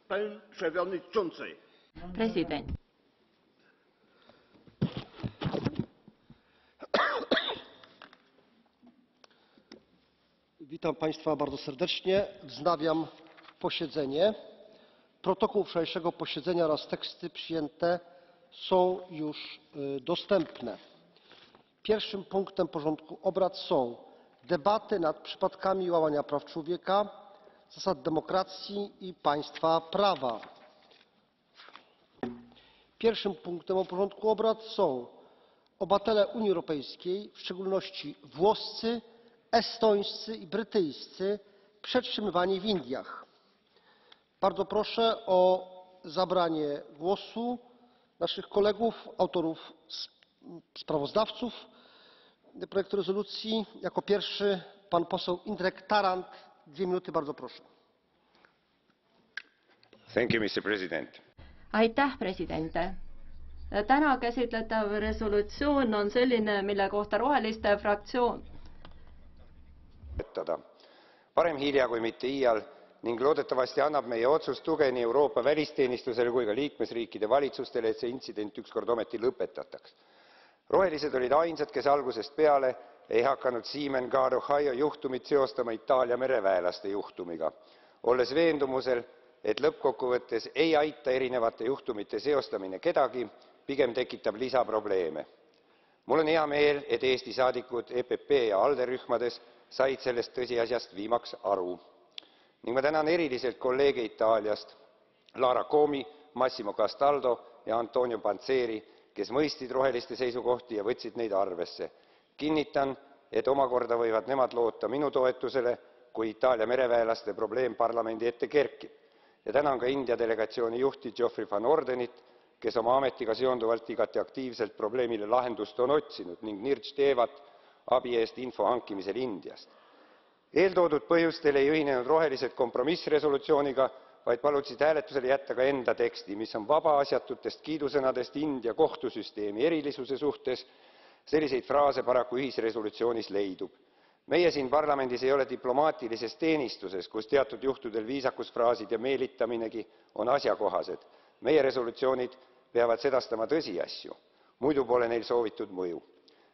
Panie Przewodniczący. President. Witam Państwa bardzo serdecznie. Wznawiam posiedzenie. Protokół wczorajszego posiedzenia oraz teksty przyjęte są już dostępne. Pierwszym punktem porządku obrad są debaty nad przypadkami łamania praw człowieka, zasad demokracji i państwa prawa. Pierwszym punktem porządku obrad są obywatele Unii Europejskiej, w szczególności włoscy, estońscy i brytyjscy, przetrzymywani w Indiach. Bardzo proszę o zabranie głosu naszych kolegów, autorów sprawozdawców projektu rezolucji. Jako pierwszy pan poseł Indrek Tarand. 2 minuty, bardzo proszę. Mr. President. Aitäh, president. Täna käsitletav resolutsioon on selline, mille kohta roheliste fraktsioon. Parem hilja kui mitte iial ning loodetavasti annab meie otsus tuge nii Euroopa välisteenistusele kui ka liikmesriikide valitsustele, et see intsident ükskord ometi lõpetataks. Rohelised olid ainsad, kes algusest peale ei hakanud Seaman Guard Ohio juhtumit seostama Itaalia mereväelaste juhtumiga, olles veendumusel, et lõppkokkuvõttes ei aita erinevate juhtumite seostamine kedagi, pigem tekitab lisaprobleeme. Mul on hea meel, et Eesti saadikud EPP ja ALDE rühmades said sellest tõsiasjast viimaks aru. Ning ma tänan eriliselt kolleege Itaaliast, Lara Comi, Massimo Castaldo ja Antonio Panzeri, kes mõistsid roheliste seisukohti ja võtsid neid arvesse. Kinnitan, et omakorda võivad nemad loota minu toetusele, kui Itaalia mereväelaste probleem parlamendi ette kerkib. Ja tänan ka India delegatsiooni juhti Geoffrey Van Ordenit, kes oma ametiga seonduvalt igati aktiivselt probleemile lahendust on otsinud ning Nirj Teevat abi eest info hankimisel Indiast. Eeltoodud põhjustel ei ühinenud rohelised kompromissresolutsiooniga, vaid paluksid hääletusele jätta ka enda teksti, mis on vaba asjatutest kiidusõnadest India kohtusüsteemi erilisuse suhtes. Selliseid fraase paraku ühisresolutsioonis leidub. Meie siin parlamendis ei ole diplomaatilises teenistuses, kus teatud juhtudel viisakusfraasid ja meelitaminegi on asjakohased. Meie resolutsioonid peavad sedastama tõsiasju, muidu pole neil soovitud mõju.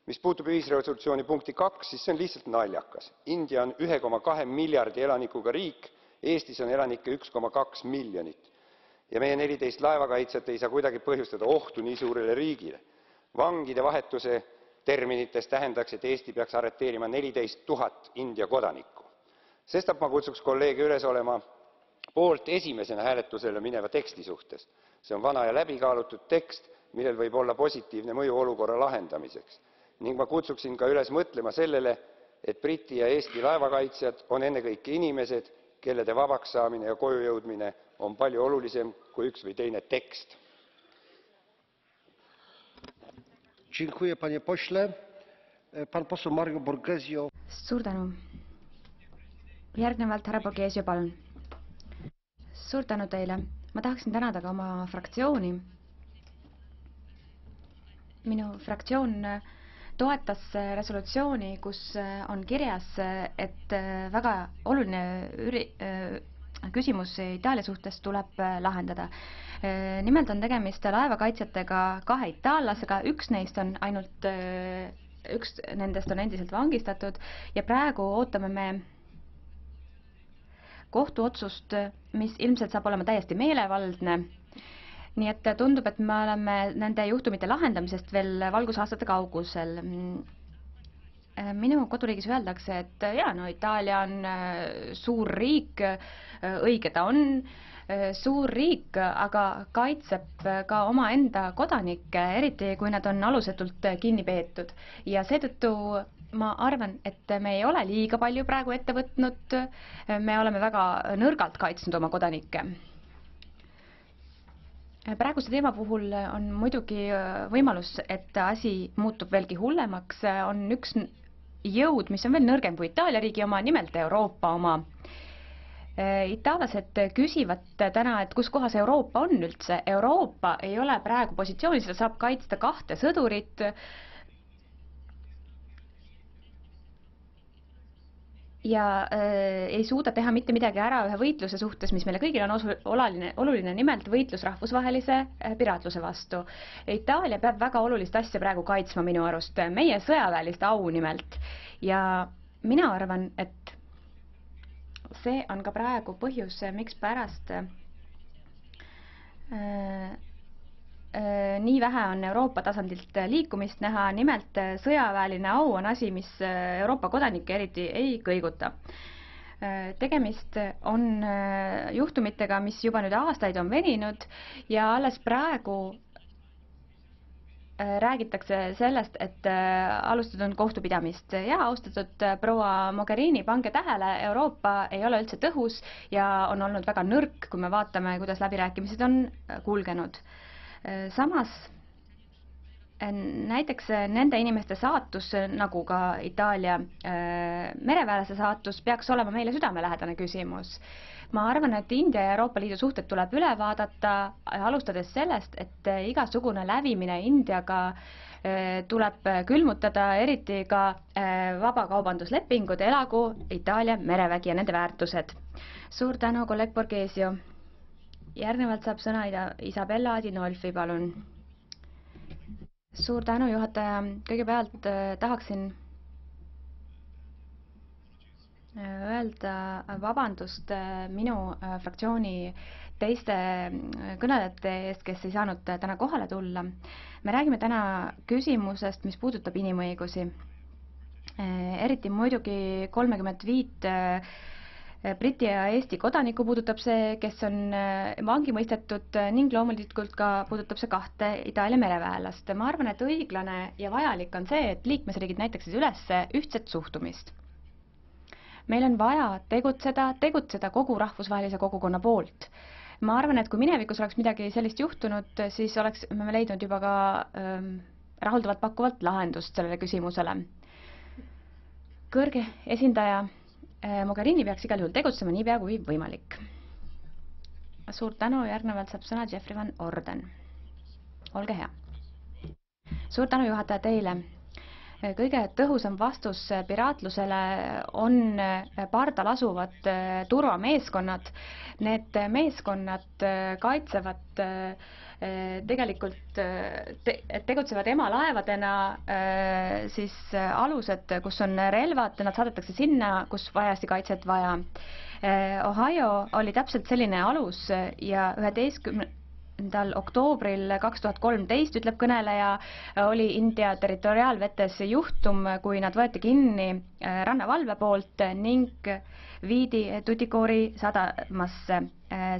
Mis puutub ühisresolutsiooni punkti 2, siis see on lihtsalt naljakas. India on 1,2 miljardi elanikuga riik, Eestis on elanikke 1,2 miljonit. Ja meie 14 laevakaitsjat ei saa kuidagi põhjustada ohtu nii suurele riigile. Vangide vahetuse terminites tähendaks, et Eesti peaks arreteerima 14 000 India kodanikku. Sestap ma kutsuks kolleege üles olema poolt esimesena hääletusele mineva teksti suhtes. See on vana ja läbikaalutud tekst, millel võib olla positiivne mõju olukorra lahendamiseks. Ning ma kutsuksin ka üles mõtlema sellele, et Briti ja Eesti laevakaitsjad on ennekõike inimesed, kellede vabaks saamine ja koju jõudmine on palju olulisem kui üks või teine tekst. Dziękuję, panie pośle. Pan poseł Mario Borghezio. Suur tänu. Järgnevalt härra Borghezio, palun. Suur tänu teile. Ma tahaksin tänada ka oma fraktsiooni. Minu fraktsioon toetas resolutsiooni, kus on kirjas, et väga oluline küsimus Itaalia suhtes tuleb lahendada. Nimelt on tegemist laevakaitsjatega 2 itaallasega, üks nendest on endiselt vangistatud ja praegu ootame me kohtuotsust, mis ilmselt saab olema täiesti meelevaldne. Nii et tundub, et me oleme nende juhtumite lahendamisest veel valgusaastate kaugusel. Minu koduriigis öeldakse, et Itaalia on suur riik, õige ta on, suur riik, aga kaitseb ka omaenda kodanikke, eriti kui nad on alusetult kinni peetud. Ja seetõttu ma arvan, et me ei ole liiga palju praegu ette võtnud, me oleme väga nõrgalt kaitsnud oma kodanikke. Praeguse teema puhul on muidugi võimalus, et asi muutub veelgi hullemaks, on üks jõud, mis on veel nõrgem kui Itaalia riigi oma, nimelt Euroopa oma. Itaallased küsivad täna, et kus kohas Euroopa on üldse. Euroopa ei ole praegu positsioonis, seda saab kaitsta 2 sõdurit. Ja ei suuda teha mitte midagi ära ühe võitluse suhtes, mis meile kõigile on oluline, nimelt võitlus rahvusvahelise piraatluse vastu. Itaalia peab väga olulist asja praegu kaitsma minu arust, meie sõjaväelist au nimelt. Ja mina arvan, et see on ka praegu põhjus, miks pärast nii vähe on Euroopa tasandilt liikumist näha, nimelt sõjaväeline au on asi, mis Euroopa kodanikke eriti ei kõiguta. Tegemist on juhtumitega, mis juba nüüd aastaid on veninud ja alles praegu räägitakse sellest, et alustatud on kohtupidamist. Ja austatud proua Mogherini, pange tähele, Euroopa ei ole üldse tõhus ja on olnud väga nõrk, kui me vaatame, kuidas läbirääkimised on kulgenud. Samas näiteks nende inimeste saatus, nagu ka Itaalia mereväelase saatus, peaks olema meile südamelähedane küsimus. Ma arvan, et India ja Euroopa Liidu suhted tuleb üle vaadata, alustades sellest, et igasugune lävimine Indiaga tuleb külmutada, eriti ka vabakaubanduslepingud, elagu Itaalia merevägi ja nende väärtused. Suur tänu, kolleeg Borghesio. Järgnevalt saab sõna Isabella Adinolfi, palun. Suur tänu, juhataja. Kõigepealt tahaksin öelda vabandust minu fraktsiooni teiste kõnelejate eest, kes ei saanud täna kohale tulla. Me räägime täna küsimusest, mis puudutab inimõigusi. Eriti muidugi 35 Briti ja Eesti kodaniku puudutab see, kes on vangi mõistetud ning loomulikult ka puudutab see 2 Itaalia mereväelast. Ma arvan, et õiglane ja vajalik on see, et liikmesriigid näitaksid üles ühtset suhtumist. Meil on vaja tegutseda kogu rahvusvahelise kogukonna poolt. Ma arvan, et kui minevikus oleks midagi sellist juhtunud, siis oleks me leidnud juba ka rahuldavalt pakkuvalt lahendust sellele küsimusele. Kõrge esindaja Mogherini peaks igal juhul tegutsema niipea kui võimalik. Suur tänu, järgnevalt saab sõna Jeffrey Van Orden. Olge hea. Suur tänu, juhataja, teile. Kõige tõhusam vastus piraatlusele on pardal asuvad turvameeskonnad. Need meeskonnad kaitsevad tegelikult tegutsevad emalaevadena siis alused, kus on relvad, nad saadetakse sinna, kus vajasti kaitset vaja. Ohio oli täpselt selline alus ja 11. oktoobril 2013, ütleb kõneleja, oli India territoriaalvetes juhtum, kui nad võeti kinni rannavalve poolt ning viidi Tuticoari sadamasse.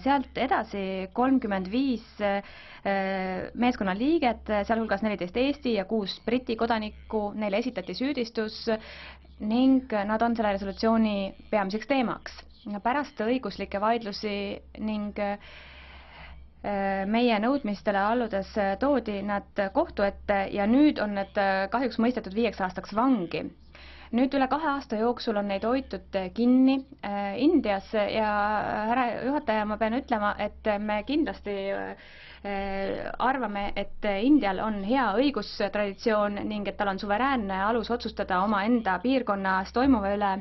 Sealt edasi 35 meeskonnaliiget, sealhulgas 14 Eesti ja 6 Briti kodanikku, neile esitati süüdistus ning nad on selle resolutsiooni peamiseks teemaks. Pärast õiguslikke vaidlusi ning meie nõudmistele alludes toodi nad kohtu ette ja nüüd on need kahjuks mõistetud 5 aastaks vangi. Nüüd üle 2 aasta jooksul on neid hoitud kinni Indias ja härra juhataja, ma pean ütlema, et me kindlasti arvame, et Indial on hea õigustraditsioon ning et tal on suveräänne alus otsustada omaenda piirkonnas toimuva üle.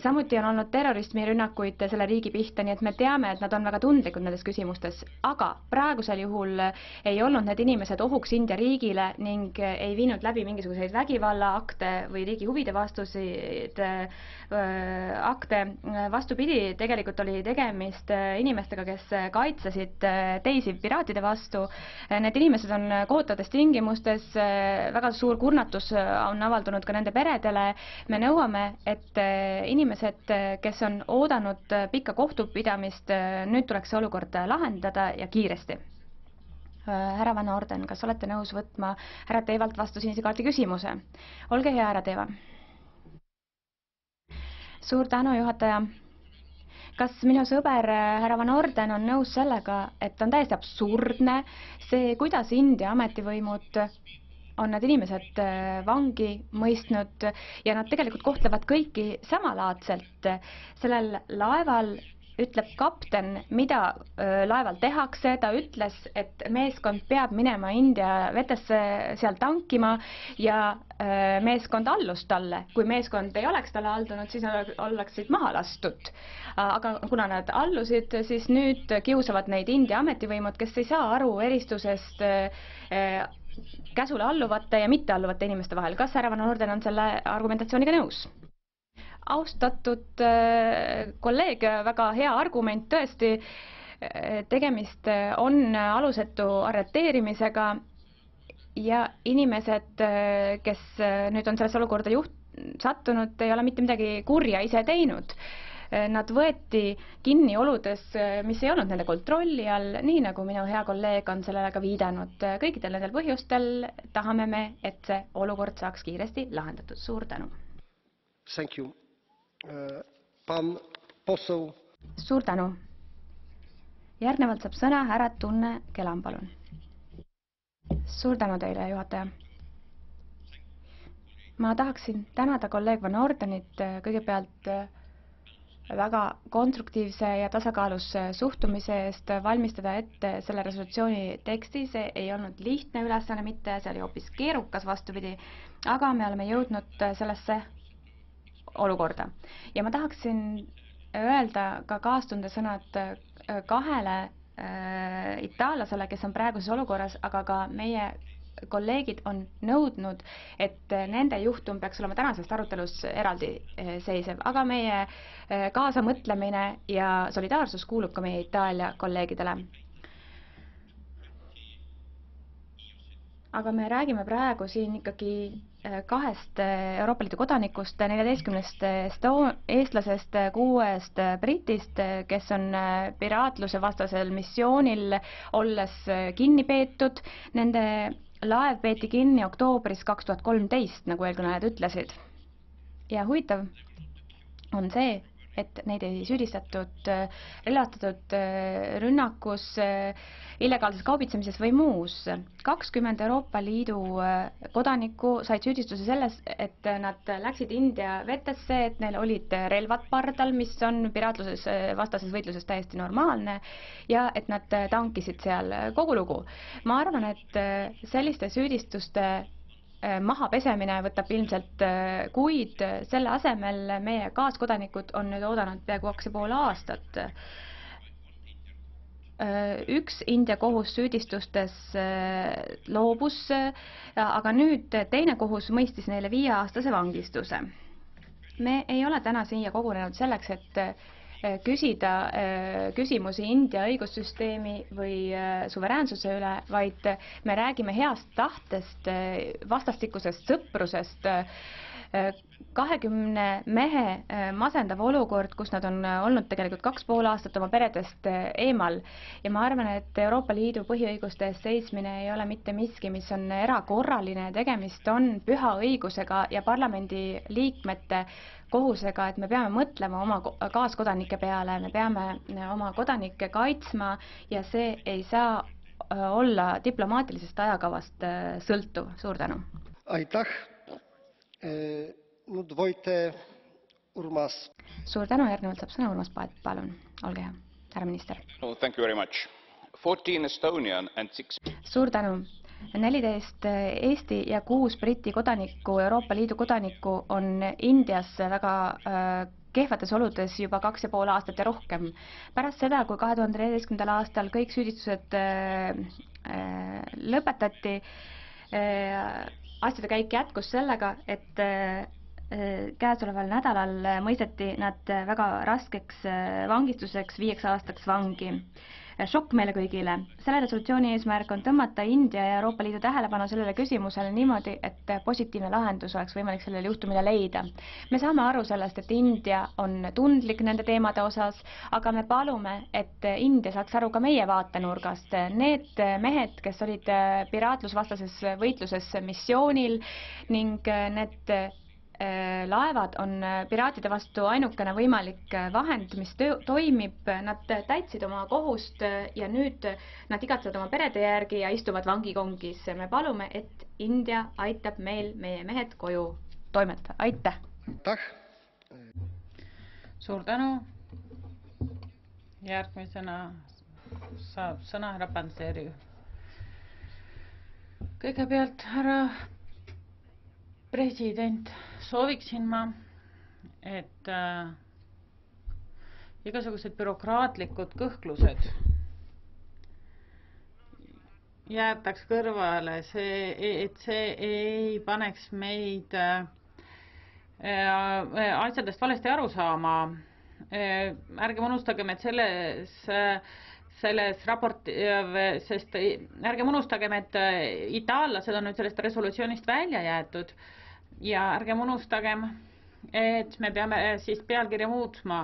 Samuti on olnud terrorismirünnakuid selle riigi pihta, nii et me teame, et nad on väga tundlikud nendes küsimustes, aga praegusel juhul ei olnud need inimesed ohuks India riigile ning ei viinud läbi mingisuguseid vägivallaakte või riigi huvide vastuseid akte. Vastupidi, tegelikult oli tegemist inimestega, kes kaitsesid teisi piraatide vastu. Need inimesed on kohutavates tingimustes, väga suur kurnatus on avaldunud ka nende peredele. Me nõuame, et inimesed, kes on oodanud pikka kohtupidamist, nüüd tuleks see olukord lahendada ja kiiresti. Härra Van Orden, kas olete nõus võtma härra Teevalt vastu sinise kaardi küsimuse? Olge hea, härra Teeva. Suur tänu, juhataja. Kas minu sõber härra Van Orden on nõus sellega, et on täiesti absurdne see, kuidas India ametivõimud on need inimesed vangi mõistnud ja nad tegelikult kohtlevad kõiki samalaadselt. Sellel laeval ütleb kapten, mida laeval tehakse, ta ütles, et meeskond peab minema India vetesse seal tankima ja meeskond allus talle. Kui meeskond ei oleks talle aldunud, siis nad oleksid maha lastud. Aga kuna nad allusid, siis nüüd kiusavad neid India ametivõimud, kes ei saa aru eristusest käsule alluvate ja mittealluvate inimeste vahel. Kas härra Van Orden on selle argumentatsiooniga nõus? Austatud kolleeg, väga hea argument, tõesti, tegemist on alusetu arreteerimisega ja inimesed, kes nüüd on sellesse olukorda sattunud, ei ole mitte midagi kurja ise teinud. Nad võeti kinni oludes, mis ei olnud nende kontrolli all, nii nagu minu hea kolleeg on sellele ka viidanud. Kõikidel nendel põhjustel tahame me, et see olukord saaks kiiresti lahendatud. Suur tänu. Thank you. Pan poseł. Suur tänu. Järgnevalt saab sõna härra Tunne Kelam, palun. Suur tänu teile, juhataja. Ma tahaksin tänada kolleeg Van Ordenit kõigepealt väga konstruktiivse ja tasakaalus suhtumise eest valmistada ette selle resolutsiooni teksti. See ei olnud lihtne ülesanne mitte, see oli hoopis keerukas vastupidi, aga me oleme jõudnud sellesse olukorda. Ja ma tahaksin öelda ka kaastundesõnad kahele itaallasele, kes on praeguses olukorras, aga ka meie kolleegid on nõudnud, et nende juhtum peaks olema tänasest arutelus eraldi seisev, aga meie kaasamõtlemine ja solidaarsus kuulub ka meie Itaalia kolleegidele. Aga me räägime praegu siin ikkagi kahest Euroopa Liidu kodanikust, 14 eestlasest, 6 britist, kes on piraatluse vastasel missioonil olles kinni peetud. Nende laev peeti kinni oktoobris 2013, nagu eelkõnelejad ütlesid. Ja huvitav on see, et neid ei süüdistatud relvastatud rünnakus, illegaalses kaubitsemises või muus. 20 Euroopa Liidu kodanikku said süüdistuse selles, et nad läksid India vetesse, et neil olid relvad pardal, mis on piraatluses vastases võitluses täiesti normaalne, ja et nad tankisid seal kogu lugu. Ma arvan, et selliste süüdistuste mahapesemine võtab ilmselt kuid, selle asemel meie kaaskodanikud on nüüd oodanud peaaegu 2,5 aastat. Üks India kohus süüdistustes loobus, aga nüüd teine kohus mõistis neile 5-aastase vangistuse. Me ei ole täna siia kogunenud selleks, et küsida küsimusi India õigussüsteemi või suveräänsuse üle, vaid me räägime heast tahtest, vastastikusest sõprusest. 20 mehe masendav olukord, kus nad on olnud tegelikult 2,5 aastat oma peredest eemal, ja ma arvan, et Euroopa Liidu põhiõiguste eest seismine ei ole mitte miski, mis on erakorraline, tegemist on püha õigusega ja parlamendi liikmete kohusega, et me peame mõtlema oma kaaskodanike peale, me peame oma kodanikke kaitsma ja see ei saa olla diplomaatilisest ajakavast sõltuv. Suur tänu. Aitäh. Nüüd Voite Urmas. Suur tänu, järgnevalt saab sõna Urmas Paet, palun. Olge hea, härra minister. Thank you very much. 14 Estonian and 6... Suur tänu. 14 Eesti ja 6 Briti kodanikku, Euroopa Liidu kodanikku on Indias väga kehvates oludes juba 2,5 aastat ja rohkem. Pärast seda, kui 2014. aastal kõik süüdistused lõpetati, asjade käik jätkus sellega, et käesoleval nädalal mõisteti nad väga raskeks vangistuseks 5 aastaks vangi. Šokk meile kõigile. Selle resolutsiooni eesmärk on tõmmata India ja Euroopa Liidu tähelepanu sellele küsimusele niimoodi, et positiivne lahendus oleks võimalik sellele juhtumile leida. Me saame aru sellest, et India on tundlik nende teemade osas, aga me palume, et India saaks aru ka meie vaatenurgast. Need mehed, kes olid piraatlusvastases võitluses missioonil ning need laevad on piraatide vastu ainukene võimalik vahend, mis toimib. Nad täitsid oma kohust ja nüüd nad igatsevad oma perede järgi ja istuvad vangikongis. Me palume, et India aitab meil meie mehed koju toimetada. Aitäh! Suur tänu! Järgmisena saab sõna härra Panseri. Kõigepealt, härra president, sooviksin ma, et igasugused bürokraatlikud kõhklused jäetaks kõrvale, et see ei paneks meid asjadest valesti aru saama. Ärgem unustagem, et selles raporti, sest ärgem unustagem, et itaallased on nüüd sellest resolutsioonist välja jäetud. Ja ärgem unustagem, et me peame siis pealkirja muutma.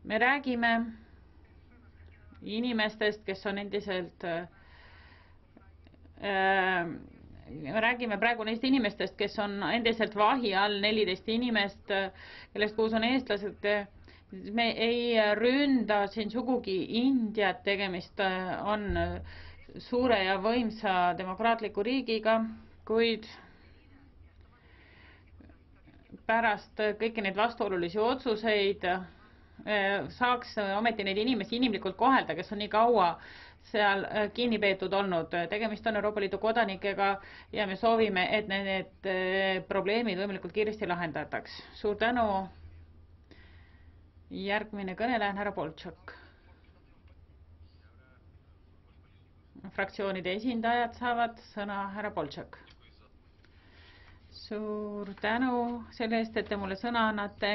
Me räägime inimestest, kes on endiselt, me räägime praegu neist inimestest, kes on endiselt vahi all, 14 inimest, kellest 6 on eestlased. Me ei ründa siin sugugi Indiat, tegemist on suure ja võimsa demokraatliku riigiga, kuid pärast kõiki neid vastuolulisi otsuseid saaks ometi neid inimesi inimlikult kohelda, kes on nii kaua seal kinni peetud olnud. Tegemist on Euroopa Liidu kodanikega ja me soovime, et need probleemid võimalikult kiiresti lahendataks. Suur tänu. Järgmine kõneleja on härra Boltšak. Fraktsioonide esindajad saavad sõna. Härra Boltšak. Suur tänu selle eest, et te mulle sõna annate.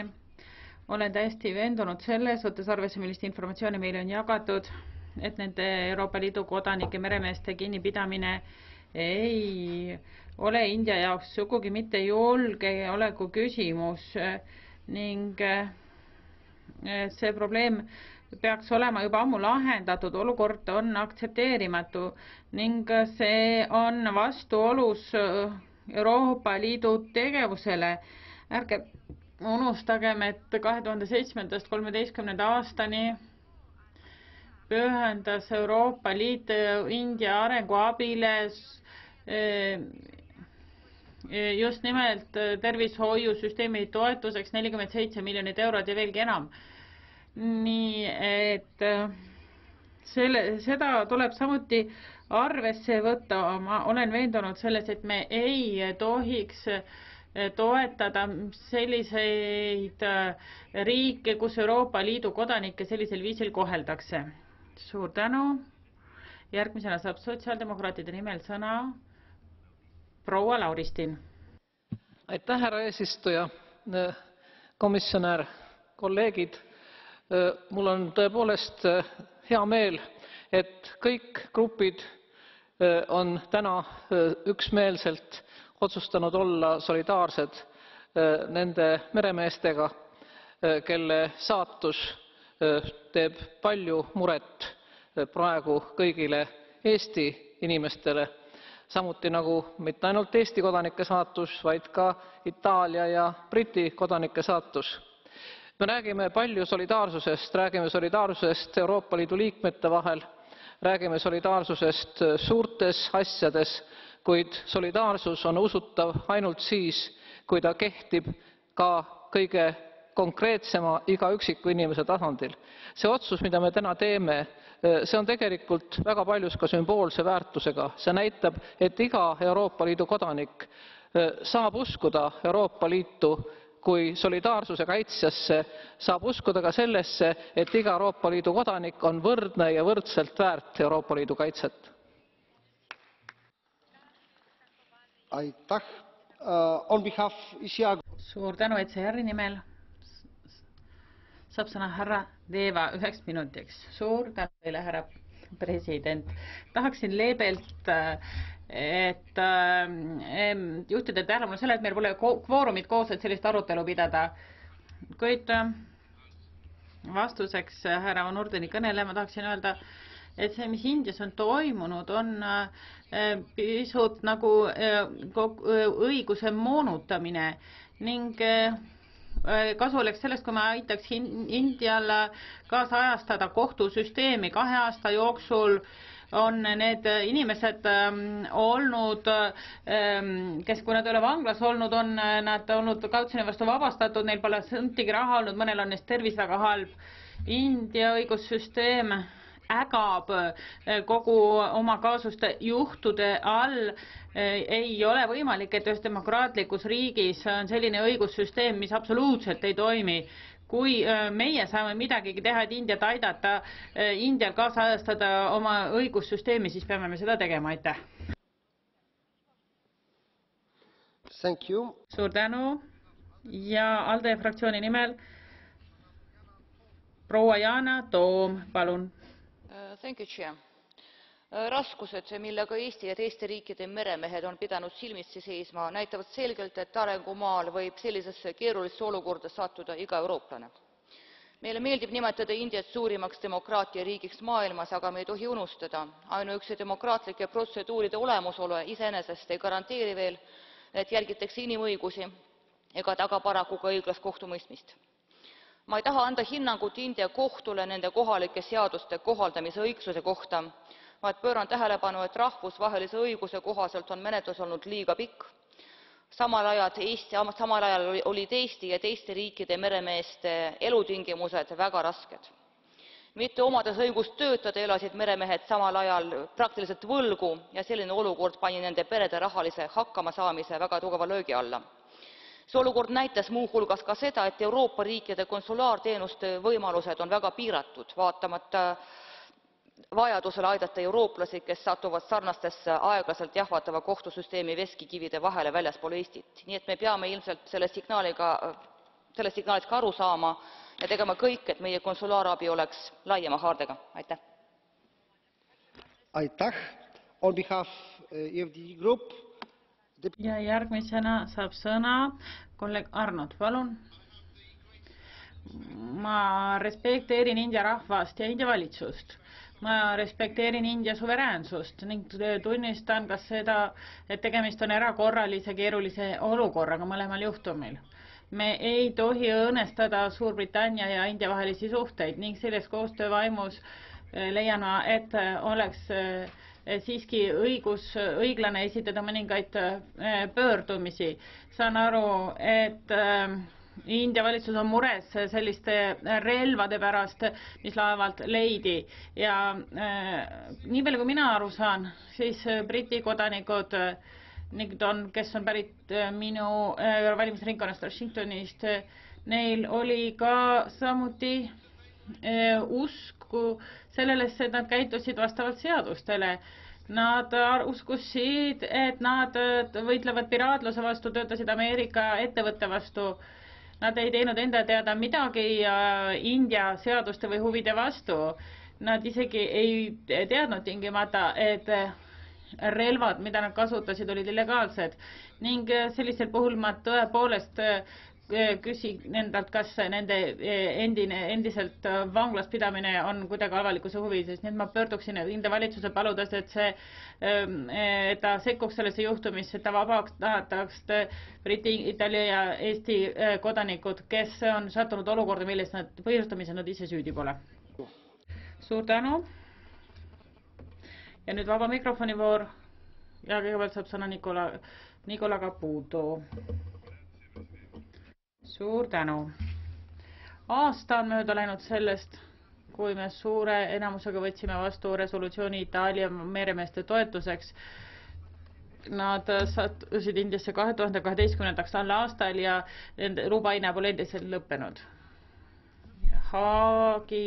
Olen täiesti veendunud selles, võttes arvesse, millist informatsiooni meile on jagatud, et nende Euroopa Liidu kodanike meremeeste kinnipidamine ei ole India jaoks sugugi mitte julgeoleku küsimus ning see probleem peaks olema juba ammu lahendatud. Olukord on aktsepteerimatu ning see on vastuolus Euroopa Liidu tegevusele. Ärge unustagem, et 2007–2013 aastani pühendas Euroopa Liit India arenguabile just nimelt tervishoiusüsteemi toetuseks 47 miljonit eurot ja veelgi enam. Nii et seda tuleb samuti arvesse võtta. Ma olen veendunud selles, et me ei tohiks toetada selliseid riike, kus Euroopa Liidu kodanikke sellisel viisil koheldakse. Suur tänu. Järgmisena saab sotsiaaldemokraatide nimel sõna proua Lauristin. Aitäh, härra eesistuja, komisjonär, kolleegid. Mul on tõepoolest hea meel, et kõik grupid on täna üksmeelselt otsustanud olla solidaarsed nende meremeestega, kelle saatus teeb palju muret praegu kõigile Eesti inimestele, samuti nagu mitte ainult Eesti kodanike saatus, vaid ka Itaalia ja Briti kodanike saatus. Me räägime palju solidaarsusest, räägime solidaarsusest Euroopa Liidu liikmete vahel, räägime solidaarsusest suurtes asjades, kuid solidaarsus on usutav ainult siis, kui ta kehtib ka kõige konkreetsema iga üksiku inimese tasandil. See otsus, mida me täna teeme, see on tegelikult väga paljus ka sümboolse väärtusega. See näitab, et iga Euroopa Liidu kodanik saab uskuda Euroopa Liitu kui solidaarsuse kaitsjasse, saab uskuda ka sellesse, et iga Euroopa Liidu kodanik on võrdne ja võrdselt väärt Euroopa Liidu kaitset. Aitäh. On behalf ECR. Suur tänu, ECR-i nimel saab sõna härra Deva 1 minutiks. Suur tänu teile, härra president. Tahaksin leebelt, et juhtida tähelepanu selle, et meil pole kvoorumit koos, et sellist arutelu pidada. Kuid vastuseks härra Van Ordeni kõnele ma tahaksin öelda, et see, mis Indias on toimunud, on pisut nagu õiguse moonutamine ning kasu oleks sellest, kui ma aitaks Indial kaasajastada kohtusüsteemi. 2 aasta jooksul on need inimesed olnud, kes, kui nad ei ole vanglas olnud, on nad olnud kautsjoni vastu vabastatud, neil pole sõntigi raha olnud, mõnel on neist tervis väga halb. India õigussüsteem ägab kogu oma kaasuste juhtude all. Ei ole võimalik, et ühes demokraatlikus riigis on selline õigussüsteem, mis absoluutselt ei toimi. Kui meie saame midagi teha, et Indiat aidata, Indial kaasajastada oma õigussüsteemi, siis peame me seda tegema. Aitäh. Thank you. Suur tänu ja ALDE fraktsiooni nimel proua Yana Toom, palun. Thank you, Chair. Raskused, millega Eesti ja teiste riikide meremehed on pidanud silmitsi seisma, näitavad selgelt, et arengumaal võib sellisesse keerulisse olukorda sattuda iga eurooplane. Meile meeldib nimetada Indiat suurimaks demokraatia riigiks maailmas, aga me ei tohi unustada, ainuüksi demokraatlike protseduuride olemasolu iseenesest ei garanteeri veel, et järgitakse inimõigusi ega taga paraku ka õiglast kohtumõistmist. Ma ei taha anda hinnangut India kohtule nende kohalike seaduste kohaldamise õigsuse kohta, vaid pööran tähelepanu, et rahvusvahelise õiguse kohaselt on menetlus olnud liiga pikk. Samal ajal olid Eesti ja teiste riikide meremeeste elutingimused väga rasked. Mitte omades õigust töötada, elasid meremehed samal ajal praktiliselt võlgu ja selline olukord pani nende perede rahalise hakkamasaamise väga tugeva löögi alla. See olukord näitas muu hulgas ka seda, et Euroopa riikide konsulaarteenuste võimalused on väga piiratud, vaatamata vajadusele aidata eurooplasi, kes satuvad sarnastesse aeglaselt jahvatava kohtusüsteemi veskikivide vahele väljaspool Eestit. Nii et me peame ilmselt sellest signaalist ka aru saama ja tegema kõik, et meie konsulaarabi oleks laiema haardega. Aitäh. Aitäh. On behalf EFD Group. Ja järgmisena saab sõna kolleeg Arnold, palun. Ma respekteerin India rahvast ja India valitsust. Ma respekteerin India suveräänsust ning tunnistan ka seda, et tegemist on erakorralise keerulise olukorraga mõlemal juhtumil. Me ei tohi õõnestada Suurbritannia ja India vahelisi suhteid ning selles koostöövaimus leian ma, et oleks siiski õiglane esitada mõningaid pöördumisi. Saan aru, et India valitsus on mures selliste relvade pärast, mis laevalt leidi ja nii palju kui mina aru saan, siis Briti kodanikud, kes on pärit minu valimisringkonnast Washingtonist, neil oli ka samuti usku sellesse, et nad käitusid vastavalt seadustele. Nad uskusid, et nad võitlevad piraatluse vastu, töötasid Ameerika ettevõtte vastu. Nad ei teinud enda teada midagi India seaduste või huvide vastu. Nad isegi ei teadnud tingimata, et relvad, mida nad kasutasid, olid illegaalsed. Ning sellisel puhul ma tõepoolest küsin endalt, kas nende endiselt vanglas pidamine on kuidagi avalikkuse huvides. Nii et ma pöörduksin India valitsuse paludes, et ta sekkuks sellesse juhtumisse, et ta vabastaks Briti, Itaalia ja Eesti kodanikud, kes on sattunud olukorda, milles nad põhjustamisel nad ise süüdi pole. Suur tänu. Ja nüüd vaba mikrofoni voor ja kõigepealt saab sõna Nicola Caputo. Suur tänu. Aasta on mööda läinud sellest, kui me suure enamusega võtsime vastu resolutsiooni Itaalia meremeeste toetuseks. Nad sattusid Indiasse 2012. aastal ja nende lubaine pole endiselt lõppenud. Haagi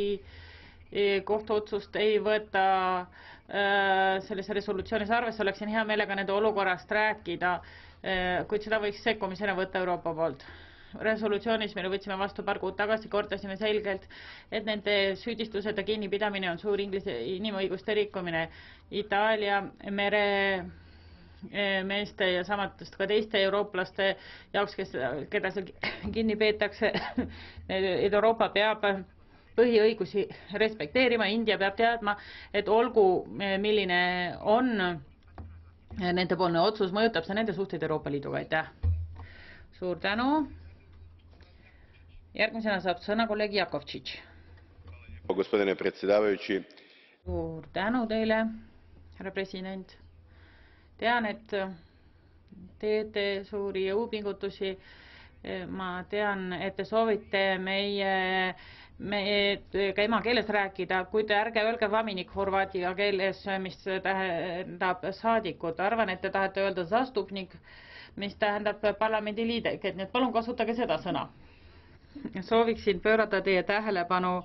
kohtuotsust ei võta selles resolutsioonis arvesse, oleksin hea meelega nende olukorrast rääkida, kuid seda võiks sekkumisena võtta Euroopa poolt. Resolutsioonis, mille võtsime vastu paar kuud tagasi, kordasime selgelt, et nende süüdistuseta kinnipidamine on suur inimõiguste rikkumine. Itaalia meremeeste ja samatust ka teiste eurooplaste jaoks, keda seal kinni peetakse, et Euroopa peab põhiõigusi respekteerima, India peab teadma, et olgu milline on nendepoolne otsus, mõjutab see nende suhteid Euroopa Liiduga. Aitäh! Suur tänu! Järgmisena saab sõna kolleeg Jakovtšitš. Suur tänu teile, härra president. Tean, et teete suuri jõupingutusi. Ma tean, et te soovite meie emakeeles rääkida, kuid ärge öelge vaminik horvaatia keeles, mis tähendab saadikut. Arvan, et te tahate öelda zastupnik, mis tähendab parlamendi liige, nii et palun kasutage seda sõna. Sooviksin pöörata teie tähelepanu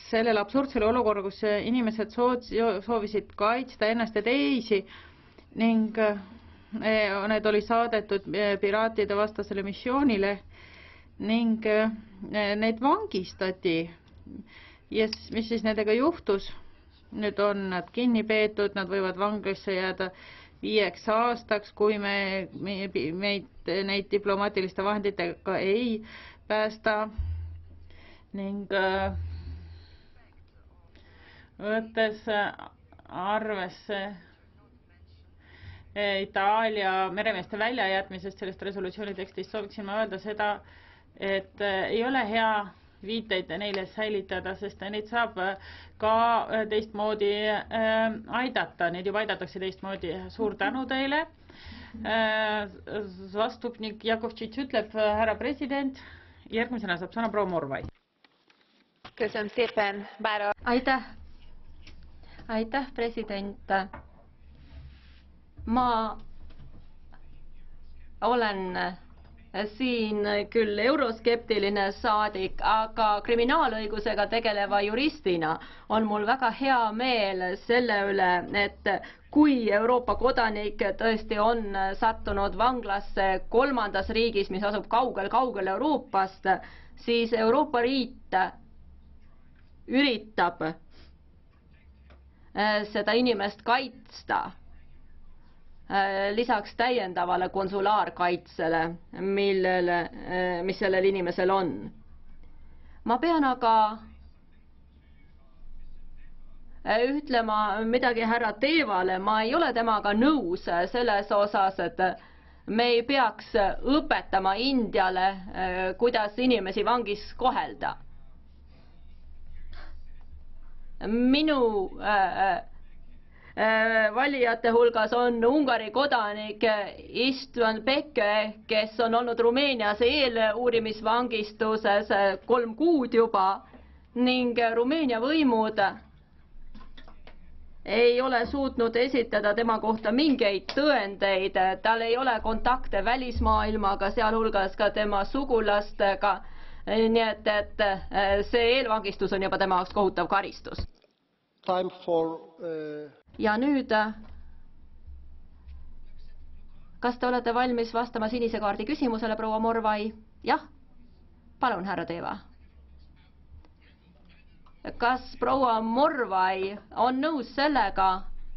sellele absurdsele olukorra, kus inimesed soovisid kaitsta ennast ja teisi ning need oli saadetud piraatide vastasele missioonile ning neid vangistati. Ja mis siis nendega juhtus? Nüüd on nad kinni peetud, nad võivad vanglisse jääda 5 aastaks, kui me neid diplomaatiliste vahenditega ei päästa ning võttes arvesse Itaalia meremeeste väljajätmisest sellest resolutsiooni tekstist, sooviksin ma öelda seda, et ei ole hea viiteid neile säilitada, sest neid saab ka teistmoodi aidata, neid juba aidatakse teistmoodi. Suur tänu teile. Zastupnik Jakovtšitš ütleb, härra president, järgmisena saab sõna proua Morvai. Aitäh, president. Ma olen siin küll euroskeptiline saadik, aga kriminaalõigusega tegeleva juristina on mul väga hea meel selle üle, et kui Euroopa kodanik tõesti on sattunud vanglasse kolmandas riigis, mis asub kaugel Euroopast, siis Euroopa Liit üritab seda inimest kaitsta lisaks täiendavale konsulaarkaitsele, mis sellel inimesel on. Ma pean aga ütlema midagi härra Teevale, ma ei ole temaga nõus selles osas, et me ei peaks õpetama Indiale, kuidas inimesi vangis kohelda. Minu valijate hulgas on Ungari kodanik Istvan Peke, kes on olnud Rumeenias eeluurimisvangistuses 3 kuud juba ning Rumeenia võimud ei ole suutnud esitada tema kohta mingeid tõendeid, tal ei ole kontakte välismaailmaga, sealhulgas ka tema sugulastega, nii et see eelvangistus on juba tema jaoks kohutav karistus. Ja nüüd, kas te olete valmis vastama sinise kaardi küsimusele, proua Morvai? Jah? Palun, härra Teeva. Kas proua Morvai on nõus sellega,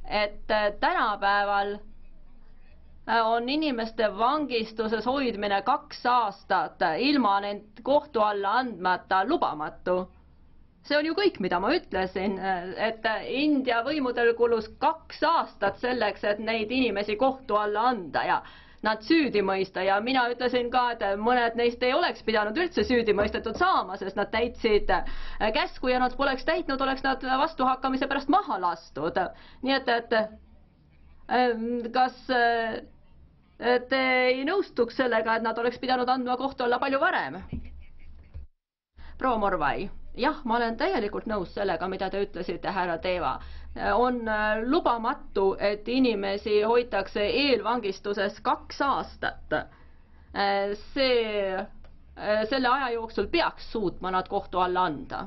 et tänapäeval on inimeste vangistuses hoidmine 2 aastat ilma neid kohtu alla andmata lubamatu? See on ju kõik, mida ma ütlesin, et India võimudel kulus 2 aastat selleks, et neid inimesi kohtu alla anda ja nad süüdi mõista ja mina ütlesin ka, et mõned neist ei oleks pidanud üldse süüdi mõistetud saama, sest nad täitsid käsku ja nad poleks täitnud, oleks nad vastuhakkamise pärast maha lastud. Nii et kas te ei nõustuks sellega, et nad oleks pidanud andma kohtu alla palju varem? proua Morvai, jah, ma olen täielikult nõus sellega, mida te ütlesite, härra Teeva. On lubamatu, et inimesi hoitakse eelvangistuses 2 aastat. Selle aja jooksul peaks suutma nad kohtu alla anda.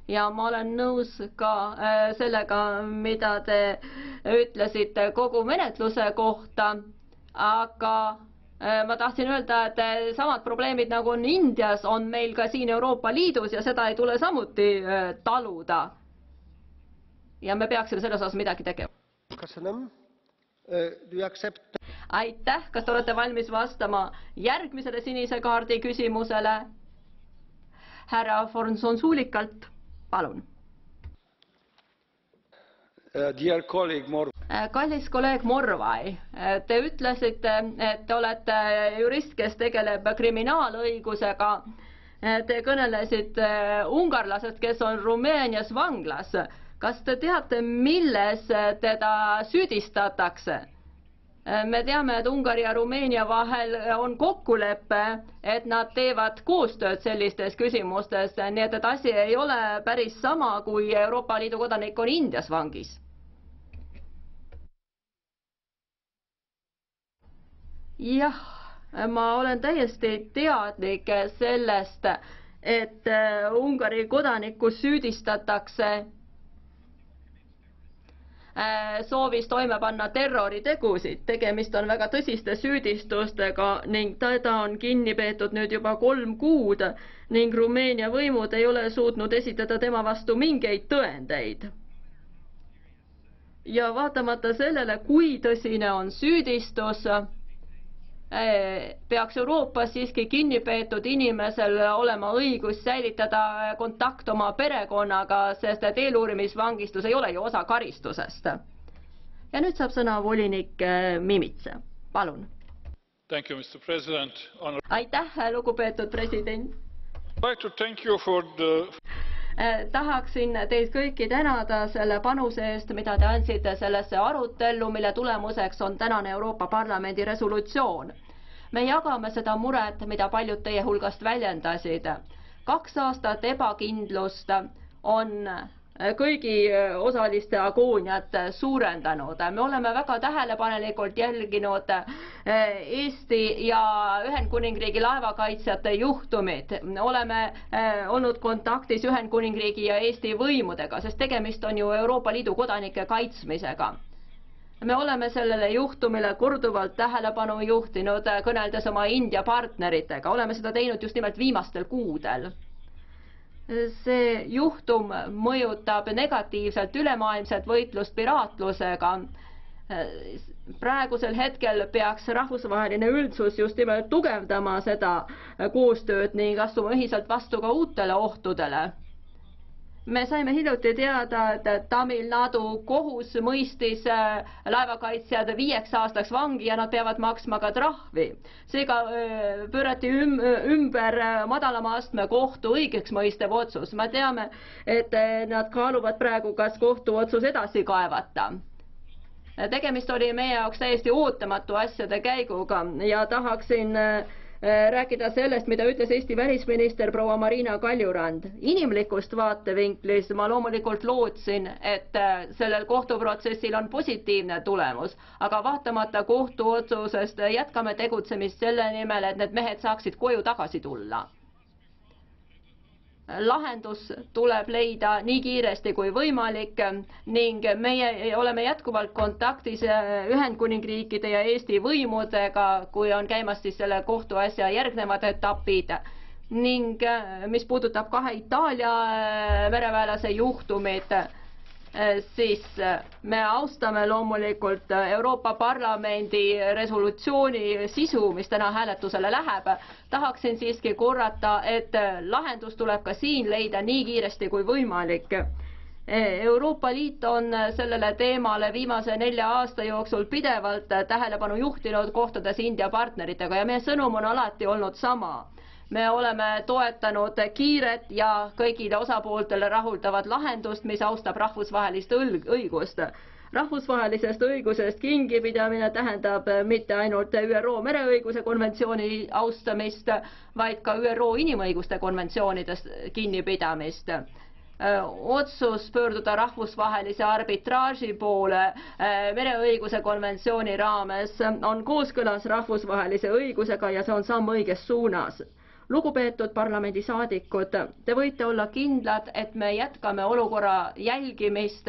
Ja ma olen nõus ka sellega, mida te ütlesite kogu menetluse kohta, aga ma tahtsin öelda, et samad probleemid nagu on Indias, on meil ka siin Euroopa Liidus ja seda ei tule samuti taluda. Ja me peaksime selles osas midagi tegema. Aitäh, kas te olete valmis vastama järgmisele sinise kaardi küsimusele? Härra Fonson-Suulikalt, palun. Kallis kolleeg Morvai, te ütlesite, et te olete jurist, kes tegeleb kriminaalõigusega. Te kõnelesite ungarlasest, kes on Rumeenias vanglas. Kas te teate, milles teda süüdistatakse? Me teame, et Ungari ja Rumeenia vahel on kokkulepe, et nad teevad koostööd sellistes küsimustes, nii et asi ei ole päris sama, kui Euroopa Liidu kodanik on Indias vangis. Jah, ma olen täiesti teadlik sellest, et Ungari kodanikku süüdistatakse soovis toime panna terroritegusid. Tegemist on väga tõsiste süüdistustega ning teda on kinni peetud nüüd juba 3 kuud ning Rumeenia võimud ei ole suutnud esitada tema vastu mingeid tõendeid. Ja vaatamata sellele, kui tõsine on süüdistus, peaks Euroopas siiski kinni peetud inimesel olema õigus säilitada kontakt oma perekonnaga, sest et eeluurimisvangistus ei ole ju osa karistusest. Ja nüüd saab sõna volinik Mimica. Palun. Aitäh, lugupeetud president. Tahaksin teid kõiki tänada selle panuse eest, mida te andsite sellesse arutellu, mille tulemuseks on tänane Euroopa Parlamendi resolutsioon. Me jagame seda muret, mida paljud teie hulgast väljendasid. 2 aastat ebakindlust on kõigi osaliste agooniat suurendanud. Me oleme väga tähelepanelikult jälginud Eesti ja Ühendkuningriigi laevakaitsjate juhtumid. Oleme olnud kontaktis Ühendkuningriigi ja Eesti võimudega, sest tegemist on ju Euroopa Liidu kodanike kaitsmisega. Me oleme sellele juhtumile korduvalt tähelepanu juhtinud, kõneldes oma India partneritega. Oleme seda teinud just nimelt viimastel kuudel. See juhtum mõjutab negatiivselt ülemaailmset võitlust piraatlusega. Praegusel hetkel peaks rahvusvaheline üldsus just nimelt tugevdama seda koostööd ning astuma ühiselt vastu ka uutele ohtudele. Me saime hiljuti teada, et Tamil Nadu kohus mõistis laevakaitsjad 5 aastaks vangi ja nad peavad maksma ka trahvi. Seega pöörati ümber madalama astme kohtu õigeks mõistev otsus. Me teame, et nad kaaluvad praegu, kas kohtuotsus edasi kaevata. Tegemist oli meie jaoks täiesti ootamatu asjade käiguga ja tahaksin rääkida sellest, mida ütles Eesti välisminister proua Marina Kaljurand. Inimlikust vaatevinklis ma loomulikult lootsin, et sellel kohtuprotsessil on positiivne tulemus, aga vaatamata kohtuotsusest jätkame tegutsemist selle nimel, et need mehed saaksid koju tagasi tulla. Lahendus tuleb leida nii kiiresti kui võimalik ning meie oleme jätkuvalt kontaktis Ühendkuningriikide ja Eesti võimudega, kui on käimas siis selle kohtuasja järgnevad etapid ning mis puudutab 2 Itaalia mereväelase juhtumit, siis me austame loomulikult Euroopa Parlamendi resolutsiooni sisu, mis täna hääletusele läheb. Tahaksin siiski korrata, et lahendus tuleb ka siin leida nii kiiresti kui võimalik. Euroopa Liit on sellele teemale viimase 4 aasta jooksul pidevalt tähelepanu juhtinud kohtades India partneritega ja meie sõnum on alati olnud sama. Me oleme toetanud kiiret ja kõigile osapooltele rahuldavat lahendust, mis austab rahvusvahelist õigust. rahvusvahelisest õigusest kinnipidamine tähendab mitte ainult ÜRO mereõiguse konventsiooni austamist, vaid ka ÜRO inimõiguste konventsioonidest kinnipidamist. Otsus pöörduda rahvusvahelise arbitraaži poole mereõiguse konventsiooni raames on kooskõlas rahvusvahelise õigusega ja see on samm õiges suunas. Lugupeetud parlamendisaadikud, te võite olla kindlad, et me jätkame olukorra jälgimist,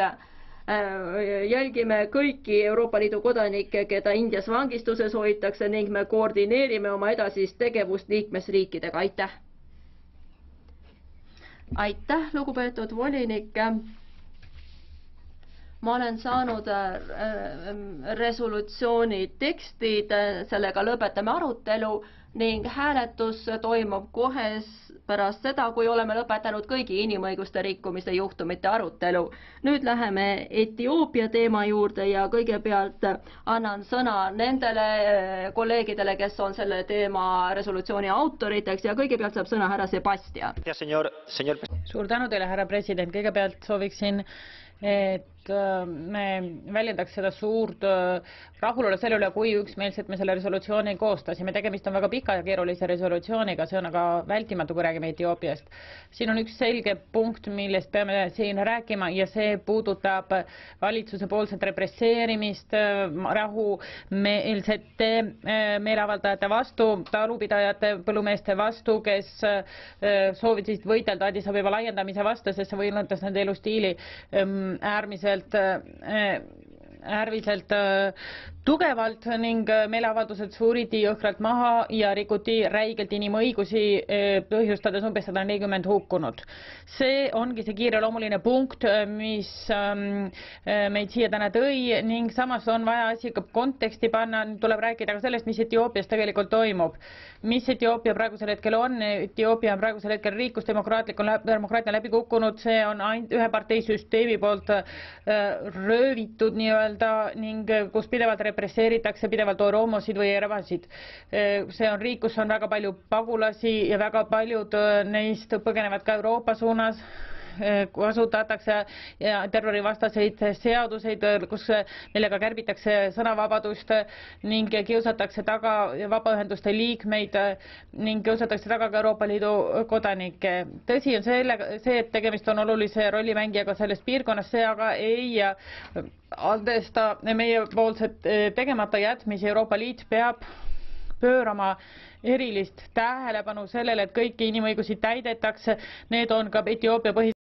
jälgime kõiki Euroopa Liidu kodanikke, keda Indias vangistuses hoitakse ning me koordineerime oma edasist tegevust liikmesriikidega. Aitäh! Aitäh, lugupeetud volinik! Ma olen saanud resolutsiooni tekstid, sellega lõpetame arutelu ning hääletus toimub kohe pärast seda, kui oleme lõpetanud kõigi inimõiguste rikkumise juhtumite arutelu. Nüüd läheme Etioopia teema juurde ja kõigepealt annan sõna nendele kolleegidele, kes on selle teema resolutsiooni autoriteks ja kõigepealt saab sõna härra Sebastian. Suur tänu teile, härra president. Kõigepealt sooviksin, et me väljendaks seda suurt rahulolu selle üle, kui üksmeelselt me selle resolutsiooni koostasime. Tegemist on väga pika ja keerulise resolutsiooniga, see on aga vältimatu, kui räägime Etioopiast. Siin on üks selge punkt, millest peame siin rääkima ja see puudutab valitsuse poolset represseerimist, rahumeelsete meeleavaldajate vastu, talupidajate, põllumeeste vastu, kes soovisid võidelda Addis Abeba laiendamise vastu, sest see võimaldas nende elustiili äärmiselt tugevalt ning meeleavaldused suriti jõhkralt maha ja rikuti räigelt inimõigusi, põhjustades umbes 140 hukkunut. See ongi see kiireloomuline punkt, mis meid siia täna tõi ning samas on vaja asi ka konteksti panna, tuleb rääkida ka sellest, mis Etioopias tegelikult toimub. Mis Etioopia praegusel hetkel on? Etioopia on praegusel hetkel riik, kus demokraatia läbi kukkunud, see on ainult ühe parteisüsteemi poolt röövitud nii-öelda ning kus pidevalt represseeritakse pidevalt oromosid või erasid. See on riik, kus on väga palju pagulasi ja väga paljud neist põgenevad ka Euroopa suunas. Kasutatakse terrorivastaseid seaduseid, millega kärbitakse sõnavabadust ning kiusatakse taga vabaühenduste liikmeid ning kiusatakse taga ka Euroopa Liidu kodanikke. Tõsi on see, et tegemist on olulise rollimängijaga selles piirkonnas, see aga ei andesta meie poolset tegemata jätmisi. Euroopa Liit peab pöörama erilist tähelepanu sellele, et kõiki inimõigusi täidetakse. Need on ka Etioopia